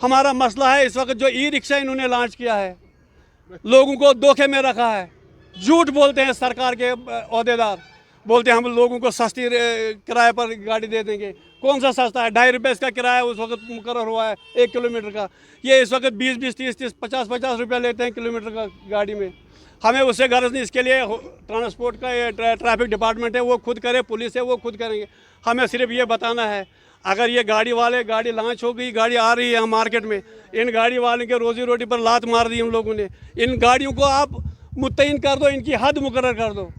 हमारा मसला है इस वक्त जो ई रिक्शा इन्होंने लॉन्च किया है, लोगों को धोखे में रखा है। झूठ बोलते हैं सरकार के ओहदेदार, बोलते हैं हम लोगों को सस्ती किराए पर गाड़ी दे देंगे। कौन सा सस्ता है? 2.5 रुपये इसका किराया उस वक्त मुकर्रर हुआ है 1 किलोमीटर का। ये इस वक्त 20-20, 30-30, 50-50 रुपया लेते हैं किलोमीटर का गाड़ी में। हमें उससे गर्ज नहीं, इसके लिए ट्रांसपोर्ट का ये ट्रैफिक डिपार्टमेंट है वो खुद करे, पुलिस है वो खुद करेंगे। हमें सिर्फ ये बताना है, अगर ये गाड़ी वाले गाड़ी लॉन्च हो गई, गाड़ी आ रही है हम मार्केट में, इन गाड़ी वाले के रोजी रोटी पर लात मार दी हम लोगों ने। इन गाड़ियों को आप मुतय्यन कर दो, इनकी हद मुकर्रर कर दो,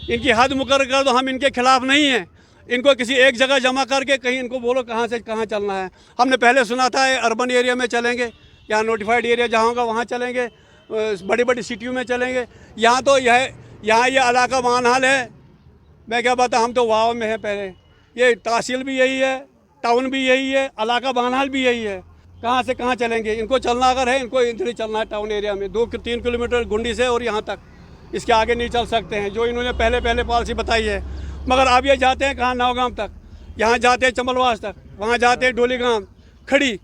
इनकी हद मुकर्रर कर दो। हम इनके खिलाफ नहीं हैं। इनको किसी एक जगह जमा करके कहीं इनको बोलो कहाँ से कहाँ चलना है। हमने पहले सुना था अर्बन एरिया में चलेंगे, यहाँ नोटिफाइड एरिया जहाँ होगा वहाँ चलेंगे, बड़ी बड़ी सिटियों में चलेंगे। यहाँ तो यहाँ ये इलाका मानहाल है। मैं क्या बताऊँ, हम तो वाव में हैं पहले। ये तहसील भी यही है, टाउन भी यही है, इलाका मानहाल भी यही है। कहाँ से कहाँ चलेंगे? इनको चलना अगर है, इनको इधर ही चलना है टाउन एरिया में, 2-3 किलोमीटर गुंडी से और यहाँ तक, इसके आगे नहीं चल सकते हैं, जो इन्होंने पहले पॉलिसी बताई है। मगर अब ये जाते हैं कहाँ? नौगाम तक, यहाँ जाते हैं चमलवास तक, वहाँ जाते हैं डोलीगाम खड़ी,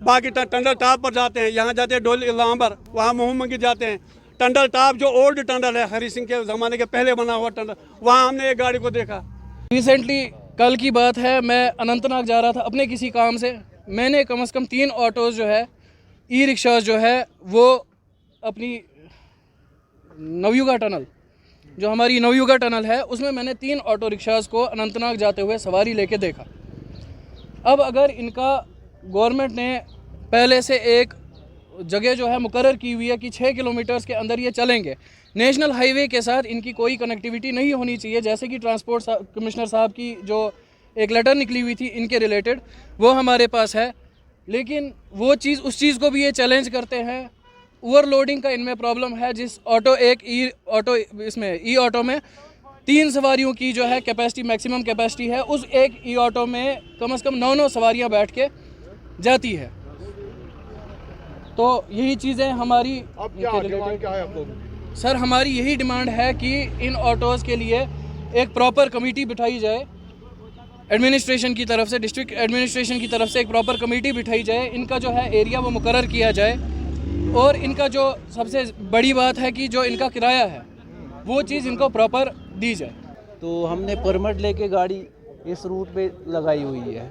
बाकी टंडल टॉप पर जाते हैं, यहाँ जाते हैं डोली लांबर, वहाँ मोहम्मद जाते हैं। टंडल टॉप जो ओल्ड टंडल है, हरी सिंह के ज़माने के पहले बना हुआ टंडल, वहाँ हमने एक गाड़ी को देखा। रिसेंटली कल की बात है, मैं अनंतनाग जा रहा था अपने किसी काम से। मैंने कम से कम 3 ऑटोज़ जो है, ई रिक्शाज जो है, वो अपनी नवयुगा टनल, जो हमारी नवयुगा टनल है, उसमें मैंने 3 ऑटो रिक्शाज को अनंतनाग जाते हुए सवारी लेके देखा। अब अगर इनका गवर्नमेंट ने पहले से एक जगह जो है मुकर्रर की हुई है कि 6 किलोमीटर्स के अंदर ये चलेंगे, नेशनल हाईवे के साथ इनकी कोई कनेक्टिविटी नहीं होनी चाहिए, जैसे कि ट्रांसपोर्ट कमिश्नर साहब की जो एक लेटर निकली हुई थी इनके रिलेटेड, वो हमारे पास है। लेकिन वो चीज़, उस चीज़ को भी ये चैलेंज करते हैं। ओवरलोडिंग का इनमें प्रॉब्लम है। जिस ऑटो इसमें ई ऑटो में 3 सवारियों की जो है कैपेसिटी, मैक्सिमम कैपेसिटी है, उस एक ई ऑटो में कम से कम 9 सवारियां बैठ के जाती है। तो यही चीज़ें हमारी क्या है आप लोग? सर, हमारी यही डिमांड है कि इन ऑटोज़ के लिए एक प्रॉपर कमेटी बिठाई जाए, एडमिनिस्ट्रेशन की तरफ से, डिस्ट्रिक्ट एडमिनिस्ट्रेशन की तरफ से एक प्रॉपर कमेटी बिठाई जाए, इनका जो है एरिया वो मुकर्रर किया जाए, और इनका जो सबसे बड़ी बात है कि जो इनका किराया है वो चीज़ इनको प्रॉपर दी जाए। तो हमने परमिट लेके गाड़ी इस रूट पे लगाई हुई है,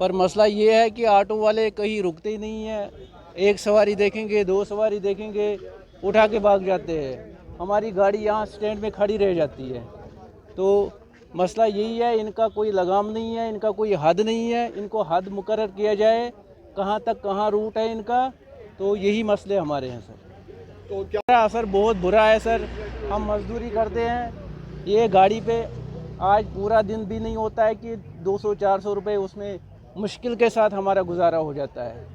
पर मसला ये है कि ऑटो वाले कहीं रुकते ही नहीं है। एक सवारी देखेंगे, 2 सवारी देखेंगे, उठा के भाग जाते हैं। हमारी गाड़ी यहाँ स्टैंड में खड़ी रह जाती है। तो मसला यही है, इनका कोई लगाम नहीं है, इनका कोई हद नहीं है। इनको हद मुकर्रर किया जाए, कहाँ तक कहाँ रूट है इनका। तो यही मसले हमारे हैं सर। तो क्या असर बहुत बुरा है सर। हम मजदूरी करते हैं, ये गाड़ी पे आज पूरा दिन भी नहीं होता है कि 200-400 रुपये उसमें मुश्किल के साथ हमारा गुजारा हो जाता है।